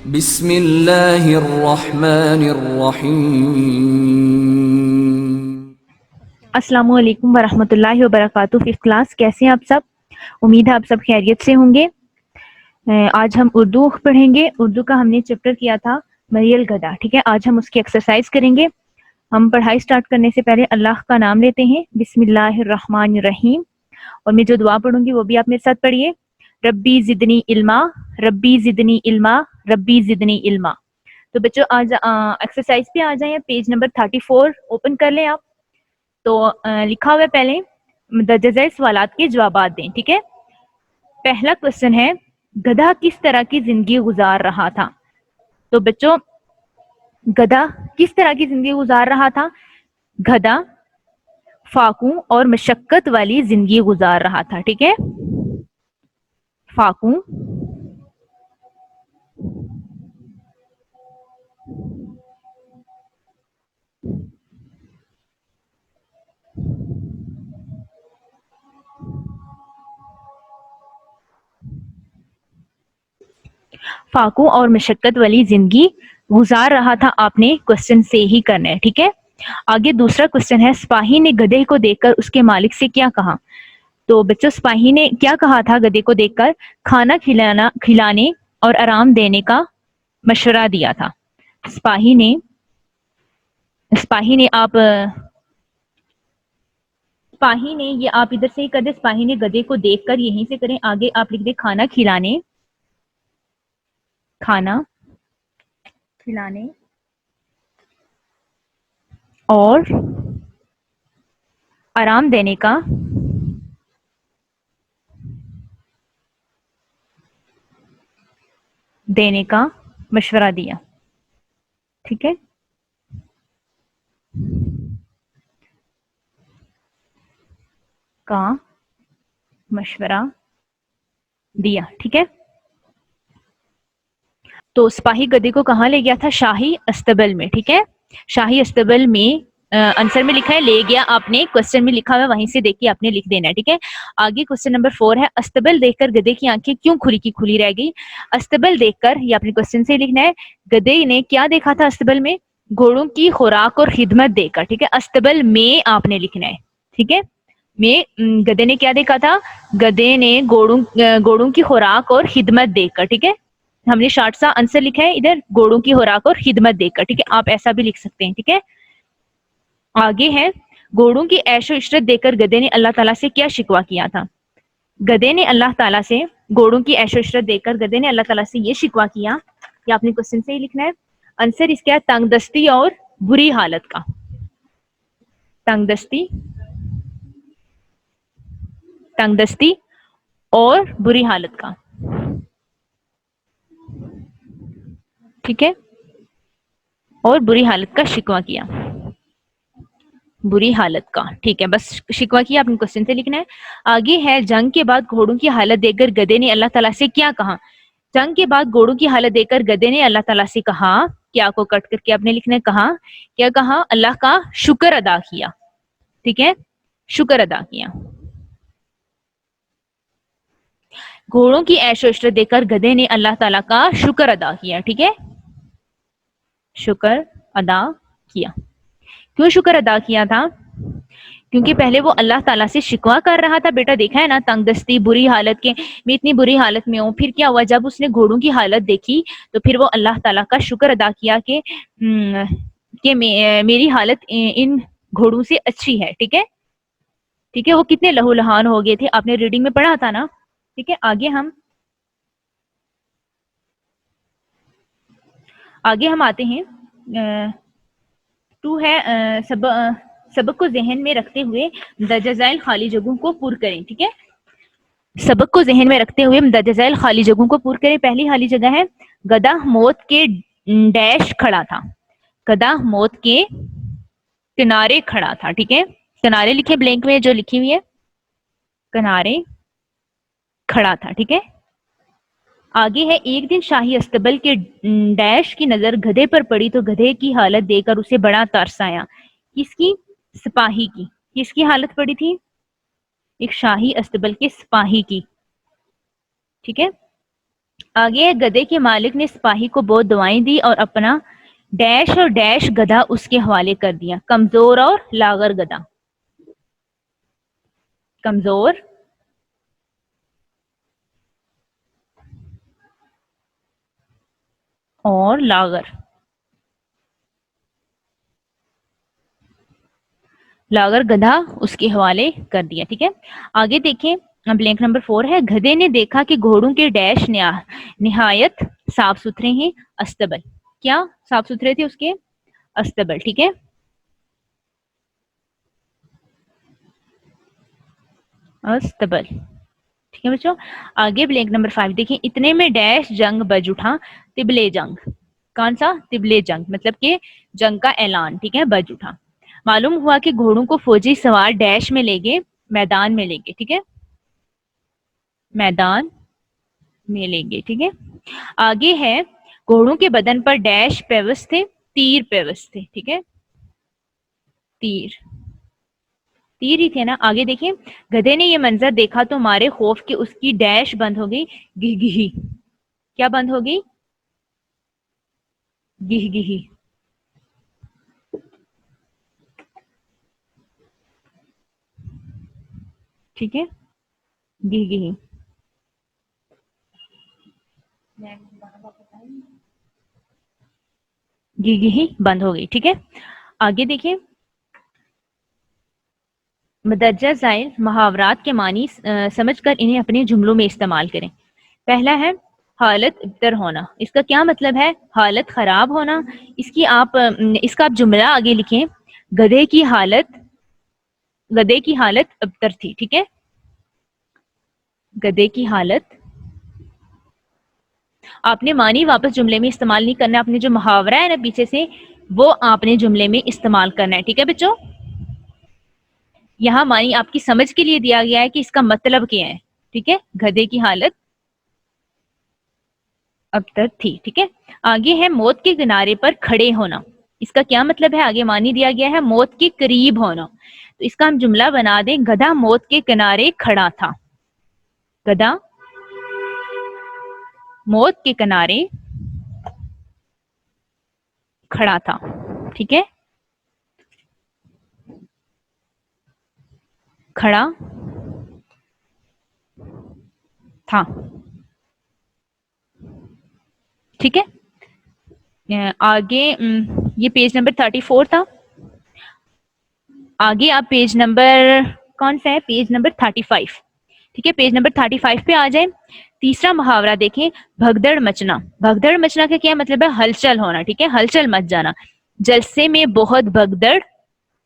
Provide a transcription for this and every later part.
بسم اللہ الرحمن الرحیم۔ السلام علیکم ورحمۃ اللہ وبرکاتہ۔ ففتھ کلاس، کیسے ہیں آپ سب؟ امید ہے آپ سب خیریت سے ہوں گے۔ آج ہم اردو پڑھیں گے۔ اردو کا ہم نے چیپٹر کیا تھا مریل گدا، ٹھیک ہے؟ آج ہم اس کی ایکسرسائز کریں گے۔ ہم پڑھائی سٹارٹ کرنے سے پہلے اللہ کا نام لیتے ہیں، بسم اللہ الرحمن الرحیم۔ اور میں جو دعا پڑھوں گی وہ بھی آپ میرے ساتھ پڑھیے، ربی زدنی علما، ربی زدنی علما، ربی زدنی علما۔ تو بچوں آج ایکسرسائز پہ آ جائیں، پیج نمبر 34 اوپن کر لیں آپ۔ تو لکھا ہوا ہے پہلے مندرجہ ذیل سوالات کے جوابات دیں، ٹھیک ہے؟ پہلا کوشچن ہے، گدھا کس طرح کی زندگی گزار رہا تھا؟ تو بچوں گدھا کس طرح کی زندگی گزار رہا تھا؟ گدھا فاقوں اور مشقت والی زندگی گزار رہا تھا، ٹھیک ہے؟ فاقوں فاقوں اور مشقت والی زندگی گزار رہا تھا، آپ نے کوشچن سے ہی کرنا ہے، ٹھیک ہے؟ آگے دوسرا کوشچن ہے، سپاہی نے گدھے کو دیکھ کر اس کے مالک سے کیا کہا؟ تو بچوں سپاہی نے کیا کہا تھا گدھے کو دیکھ کر؟ کھانا کھلانے اور آرام دینے کا مشورہ دیا تھا۔ سپاہی نے یہ آپ ادھر سے ہی کر دیں، سپاہی نے گدھے کو دیکھ کر، یہیں سے کریں، آگے آپ لکھ دیں کھانا کھلانے اور آرام دینے کا مشورہ دیا، ٹھیک ہے؟ کا مشورہ دیا، ٹھیک ہے؟ تو سپاہی گدھے کو کہاں لے گیا تھا؟ شاہی استبل میں، ٹھیک ہے؟ شاہی استبل میں آنسر میں لکھا ہے لے گیا، آپ نے کوشچن میں لکھا ہوا ہے وہیں سے دیکھ کے آپ نے لکھ دینا ہے، ٹھیک ہے؟ آگے کوشچن نمبر 4 ہے، استبل دیکھ کر گدھے کی آنکھیں کیوں کھلی کی کھلی رہ گئی؟ استبل دیکھ کر، یہ اپنے کوشچن سے لکھنا ہے، گدھے نے کیا دیکھا تھا استبل میں؟ گھوڑوں کی خوراک اور خدمت دیکھ کر، ٹھیک ہے؟ استبل میں آپ نے لکھنا ہے، ٹھیک ہے؟ میں گدھے نے کیا دیکھا تھا؟ گدھے نے گھوڑوں کی خوراک اور خدمت دیکھ کر، ٹھیک ہے؟ ہم نے شارٹ سا آنسر لکھا ہے ادھر، گھوڑوں کی خوراک اور خدمت دیکھ کر، ٹھیک ہے؟ آپ ایسا بھی لکھ سکتے ہیں، ٹھیک ہے؟ آگے ہے، گھوڑوں کی عیش و عشرت دیکھ کر گدھے نے اللہ تعالیٰ سے کیا شکوہ کیا تھا؟ گدھے نے اللہ تعالیٰ سے گھوڑوں کی عیش و عشرت دیکھ کر گدھے نے اللہ تعالیٰ سے یہ شکوہ کیا، یہ آپ نے کوشچن سے ہی لکھنا ہے۔ آنسر اس کا ہے تنگ دستی اور بری حالت کا، تنگ دستی اور بری حالت کا، ٹھیک ہے؟ اور بری حالت کا شکوہ کیا، بری حالت کا، ٹھیک ہے؟ بس شکوہ کیا، آپ نے کوشچن سے لکھنا ہے۔ آگے ہے، جنگ کے بعد گھوڑوں کی حالت دیکھ کر گدھے نے اللہ تعالیٰ سے کیا کہا؟ جنگ کے بعد گھوڑوں کی حالت دیکھ کر گدھے نے اللہ تعالیٰ سے کہا، کیا کو کٹ کر کے آپ نے لکھنا ہے، کہا کیا؟ کہا اللہ کا شکر ادا کیا، ٹھیک ہے؟ شکر ادا کیا۔ گھوڑوں کی عیش و عشرت دیکھ کر گدھے نے اللہ تعالیٰ کا شکر ادا کیا، ٹھیک ہے؟ شکر ادا کیا۔ کیوں شکر ادا کیا تھا؟ کیونکہ پہلے وہ اللہ تعالیٰ سے شکوہ کر رہا تھا، بیٹا دیکھا ہے نا، تنگ دستی بری حالت کے میں اتنی بری حالت میں ہوں۔ پھر کیا ہوا؟ جب اس نے گھوڑوں کی حالت دیکھی تو پھر وہ اللہ تعالیٰ کا شکر ادا کیا کہ میری حالت ان گھوڑوں سے اچھی ہے، ٹھیک ہے؟ ٹھیک ہے؟ وہ کتنے لہو لہان ہو گئے تھے، آپ نے ریڈنگ میں پڑھا تھا نا، ٹھیک ہے؟ آگے ہم آتے ہیں، 2 ہے، سبق کو ذہن میں رکھتے ہوئے مندرجہ ذیل خالی جگہوں کو پر کریں، ٹھیک ہے؟ سبق کو ذہن میں رکھتے ہوئے مندرجہ ذیل خالی جگہوں کو پر کریں۔ پہلی خالی جگہ ہے، گدھا موت کے ڈیش کھڑا تھا۔ گدھا موت کے کنارے کھڑا تھا، ٹھیک ہے؟ کنارے لکھے بلینک میں جو لکھی ہوئی ہے، کنارے کھڑا تھا، ٹھیک ہے؟ آگے ہے، ایک دن شاہی استبل کے ڈیش کی نظر گدھے پر پڑی تو گدھے کی حالت دیکھ کر اسے بڑا ترس آیا۔ کس کی؟ سپاہی کی۔ کس کی حالت پڑی تھی؟ ایک شاہی استبل کے سپاہی کی، ٹھیک ہے؟ آگے ہے گدے کے مالک نے سپاہی کو بہت دعائیں دی اور اپنا ڈیش اور ڈیش گدھا اس کے حوالے کر دیا. کمزور اور لاغر گدھا. کمزور اور لاغر. لاغر گدھا اس کے حوالے کر دیا. ٹھیک ہے. آگے دیکھیں بلینک نمبر 4 ہے گدھے نے دیکھا کہ گھوڑوں کے ڈیش نہایت صاف ستھرے ہیں. استبل. کیا صاف ستھرے تھے اس کے؟ استبل. ٹھیک ہے. استبل. ٹھیک ہے بچوں. آگے بلینک نمبر 5 دیکھیں اتنے میں ڈیش جنگ بج اٹھا. تبلے جنگ. کون سا؟ تبلے جنگ مطلب کہ جنگ کا اعلان. ٹھیک ہے. بج اٹھا. معلوم ہوا کہ گھوڑوں کو فوجی سوار ڈیش میں لے گئے میدان میں لے گئے. ٹھیک ہے. میدان میں لے گئے. ٹھیک ہے. آگے ہے گھوڑوں کے بدن پر ڈیش پیوس تھے. تیر پیوس تھے. ٹھیک ہے. تیر. تیر ہی تھے نا. آگے دیکھیں گدھے نے یہ منظر دیکھا تو مارے خوف کہ اس کی ڈیش بند ہو گئی. گہ گہی. کیا بند ہو گئی؟ گہ گہی. ٹھیک ہے. گہ گہی. گہ گہی بند ہو گئی. ٹھیک ہے. آگے دیکھیں مدرجہ ذیل محاورات کے معنی سمجھ کر انہیں اپنے جملوں میں استعمال کریں. پہلا ہے حالت ابتر ہونا. اس کا کیا مطلب ہے؟ حالت خراب ہونا. اس کا آپ جملہ آگے لکھیں گدھے کی حالت ابتر تھی. ٹھیک ہے. گدھے کی حالت. آپ نے معنی واپس جملے میں استعمال نہیں کرنا. آپ نے جو محاورہ ہے نا پیچھے سے وہ آپ نے جملے میں استعمال کرنا ہے. ٹھیک ہے بچوں. یہاں معنی آپ کی سمجھ کے لیے دیا گیا ہے کہ اس کا مطلب کیا ہے. ٹھیک ہے. گدھے کی حالت ابتر تھی. ٹھیک ہے. آگے ہے موت کے کنارے پر کھڑے ہونا. اس کا کیا مطلب ہے؟ آگے معنی دیا گیا ہے موت کے قریب ہونا. تو اس کا ہم جملہ بنا دیں گدھا موت کے کنارے کھڑا تھا. گدھا موت کے کنارے کھڑا تھا. ٹھیک ہے. کھڑا تھا. ٹھیک ہے. آگے یہ پیج نمبر 34 تھا. آگے آپ پیج نمبر کون سا ہے؟ Page number 35. ٹھیک ہے. پیج نمبر 35 پہ آ جائیں. تیسرا محاورہ دیکھیں بھگدڑ مچنا. بھگدڑ مچنا کا کیا مطلب ہے؟ ہلچل ہونا. ٹھیک ہے. ہلچل مچ جانا. جلسے میں بہت بھگدڑ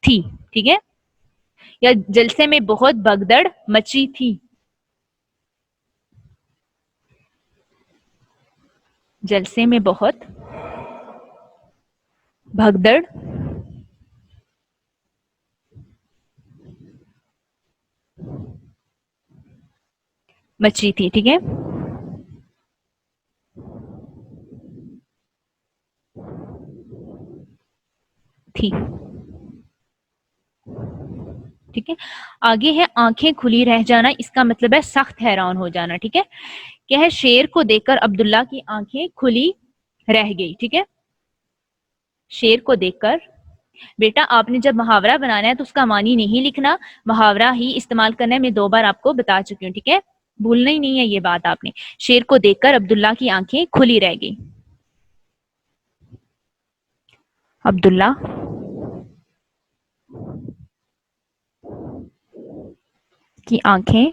تھی. ٹھیک ہے. یا جلسے میں بہت بھگدڑ مچی تھی. جلسے میں بہت بھگدڑ مچی تھی. ٹھیک ہے. تھی. ٹھیک ہے. آگے ہے آنکھیں کھلی رہ جانا. اس کا مطلب ہے سخت حیران ہو جانا. ٹھیک ہے. کیا ہے؟ شیر کو دیکھ کر عبداللہ کی آنکھیں کھلی رہ گئی. ٹھیک ہے. شیر کو دیکھ کر. بیٹا آپ نے جب محاورہ بنانا ہے تو اس کا معنی نہیں لکھنا, محاورہ ہی استعمال کرنا ہے. میں 2 بار آپ کو بتا چکی ہوں. ٹھیک ہے. بھولنا ہی نہیں ہے یہ بات آپ نے. شیر کو دیکھ کر عبداللہ کی آنکھیں کھلی رہ گئی. عبداللہ کی آنکھیں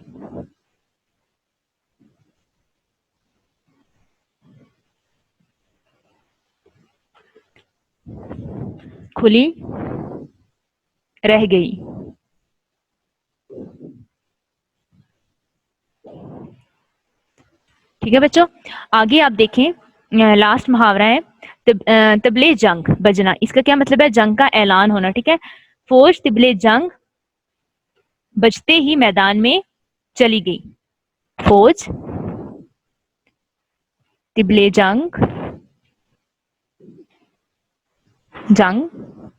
کھلی رہ گئی. ٹھیک ہے بچوں. آگے آپ دیکھیں لاسٹ محاورہ ہے تبلے جنگ بجنا. اس کا کیا مطلب ہے؟ جنگ کا اعلان ہونا. ٹھیک ہے. فوج تبلے جنگ بجتے ہی میدان میں چلی گئی. فوج تبلے جنگ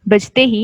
بجتے ہی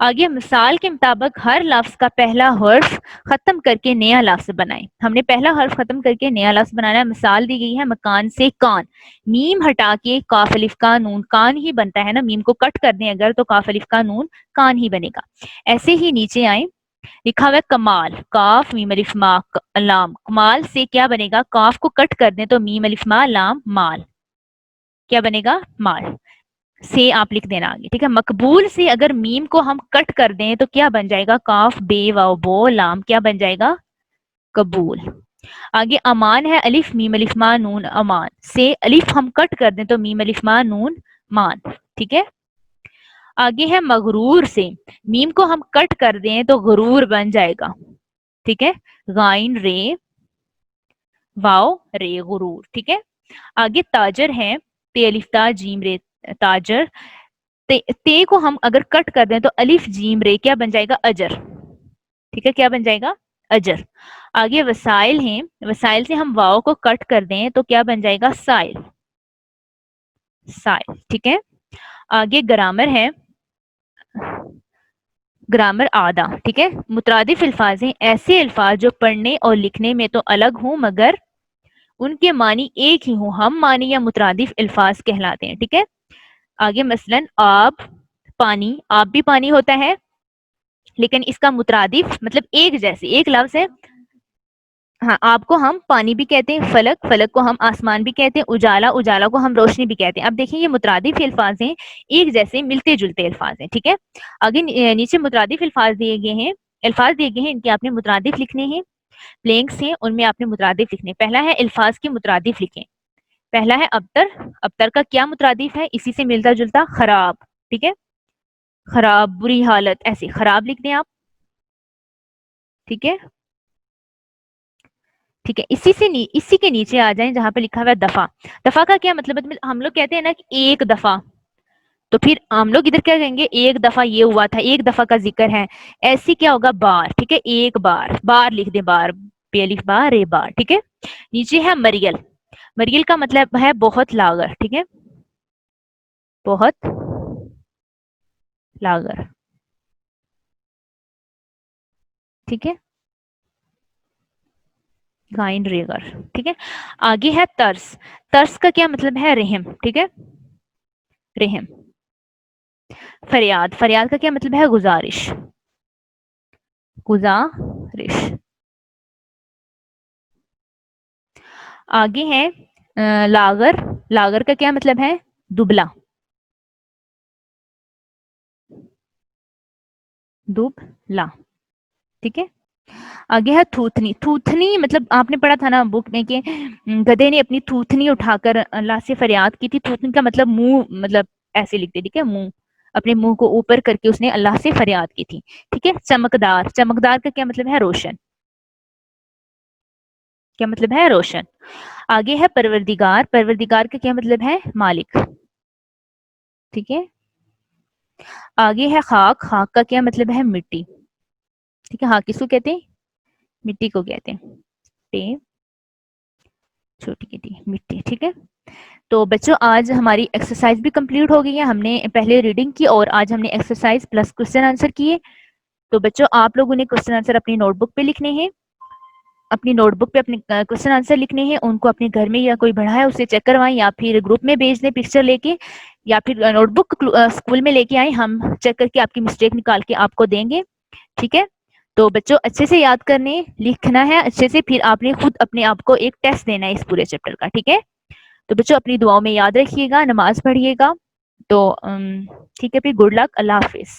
آگے مثال کے مطابق ہر لفظ کا پہلا حرف ختم کر کے نیا لفظ بنائیں. ہم نے پہلا حرف ختم کر کے نیا لفظ بنانا ہے. مثال دی گئی ہے مکان سے کان. میم ہٹا کے کاف الف کا نون کان ہی بنتا ہے نا. میم کو کٹ کر دیں اگر تو کاف الف کا نون کان ہی بنے گا. ایسے ہی نیچے آئیں, لکھا ہوا ہے کمال, کاف میم الف ما لام. کمال سے کیا بنے گا؟ کاف کو کٹ کر دیں تو میم الف ما لام مال. کیا بنے گا؟ مال. سے آپ لکھ دینا آگے, ٹھیک ہے. مقبول سے اگر میم کو ہم کٹ کر دیں تو کیا بن جائے گا؟ کاف بے واو بو لام. کیا بن جائے گا؟ قبول. آگے امان ہے, الف میم الف ما نون امان. سے الف ہم کٹ کر دیں تو میم الف ما نون مان. ٹھیک ہے. آگے ہے مغرور سے, میم کو ہم کٹ کر دیں تو غرور بن جائے گا. ٹھیک ہے. غائن رے واو رے غرور. ٹھیک ہے. آگے تاجر ہے, تے الف تا جیم رے تاجر. تے کو ہم اگر کٹ کر دیں تو الف جیم رے کیا بن جائے گا؟ اجر. ٹھیک ہے. کیا بن جائے گا؟ اجر. آگے وسائل ہیں, وسائل سے ہم واؤ کو کٹ کر دیں تو کیا بن جائے گا؟ سائل. سائل. ٹھیک ہے. آگے گرامر ہے, گرامر آدھا. ٹھیک ہے. مترادف الفاظ ہیں ایسے الفاظ جو پڑھنے اور لکھنے میں تو الگ ہوں مگر ان کے معنی ایک ہی ہوں. ہم معنی یا مترادف الفاظ کہلاتے ہیں. ٹھیک ہے. آگے مثلاً آب پانی, آب بھی پانی ہوتا ہے لیکن اس کا مترادف مطلب ایک جیسے ایک لفظ ہے. ہاں, آپ کو ہم پانی بھی کہتے ہیں, فلک فلک کو ہم آسمان بھی کہتے ہیں, اجالا اجالا کو ہم روشنی بھی کہتے ہیں. اب دیکھیں یہ مترادف الفاظ ہیں, ایک جیسے ملتے جلتے الفاظ ہیں. ٹھیک ہے. آگے نیچے مترادف الفاظ دیے گئے ہیں, ان کے آپ نے مترادف لکھنے ہیں. بلینکس ہیں, ان میں آپ نے مترادف لکھنے. پہلا ہے الفاظ کے مترادف لکھیں. پہلا ہے ابتر. ابتر کا کیا مترادف ہے؟ اسی سے ملتا جلتا خراب. ٹھیک ہے. خراب بری حالت, ایسے خراب لکھ دیں آپ. ٹھیک ہے. ٹھیک ہے. اسی کے نیچے آ جائیں جہاں پہ لکھا ہوا ہے دفعہ. دفعہ کا کیا مطلب ہے؟ ہم لوگ کہتے ہیں نا کہ ایک دفعہ, تو پھر ہم لوگ ادھر کیا کہیں گے؟ ایک دفعہ یہ ہوا تھا, ایک دفعہ کا ذکر ہے. ایسی کیا ہوگا؟ بار. ٹھیک ہے. ایک بار, بار لکھ دیں, بار بے الف بار رے بار. ٹھیک ہے. نیچے ہے مریل. مریل کا مطلب ہے بہت لاغر. ٹھیک ہے. بہت لاغر. ٹھیک ہے. گائن ریگر. ٹھیک ہے. آگے ہے ترس. ترس کا کیا مطلب ہے؟ رحم. ٹھیک ہے. رحم. فریاد. فریاد کا کیا مطلب ہے؟ گزارش. گزارش. آگے ہے لاغر. لاغر کا کیا مطلب ہے؟ دبلا. دبلا. ٹھیک ہے. آگے ہے تھوتنی. تھوتنی مطلب آپ نے پڑھا تھا نا بک میں کہ گدھے نے اپنی تھوتنی اٹھا کر اللہ سے فریاد کی تھی. تھوتنی کا مطلب منہ, مطلب ایسے لکھتے. ٹھیک ہے. منہ, اپنے منہ کو اوپر کر کے اس نے اللہ سے فریاد کی تھی. ٹھیک ہے. چمکدار. چمکدار کا کیا مطلب ہے؟ روشن. کیا مطلب ہے؟ روشن. آگے ہے پروردگار. پروردگار کا کیا مطلب ہے؟ مالک. ٹھیک ہے. آگے ہے خاک. خاک کا کیا مطلب ہے؟ مٹی. ٹھیک ہے. خاک کس کو کہتے ہیں؟ مٹی کو کہتے ہیں. چھوٹی کی ٹی مٹی. ٹھیک ہے. تو بچوں آج ہماری ایکسرسائز بھی کمپلیٹ ہو گئی ہے. ہم نے پہلے ریڈنگ کی اور آج ہم نے ایکسرسائز پلس کوشچن آنسر کیے. تو بچوں آپ لوگوں نے کوشچن آنسر اپنی نوٹ بک پہ لکھنے ہیں. اپنی نوٹ بک پہ اپنے کوشچن آنسر لکھنے ہیں. ان کو اپنے گھر میں یا کوئی بڑھا ہے اسے چیک کروائیں یا پھر گروپ میں بھیج دیں پکچر لے کے, یا پھر نوٹ بک اسکول میں لے کے آئیں. ہم چیک کر کے آپ کی مسٹیک نکال کے آپ کو دیں گے. ٹھیک ہے. تو بچوں اچھے سے یاد کرنے, لکھنا ہے اچھے سے, پھر آپ نے خود اپنے آپ کو ایک ٹیسٹ دینا ہے اس پورے چیپٹر کا. ٹھیک ہے. تو بچوں اپنی دعاؤں میں یاد رکھیے گا, نماز پڑھیے گا. تو ٹھیک ہے. پھر گڈ لک. اللہ حافظ.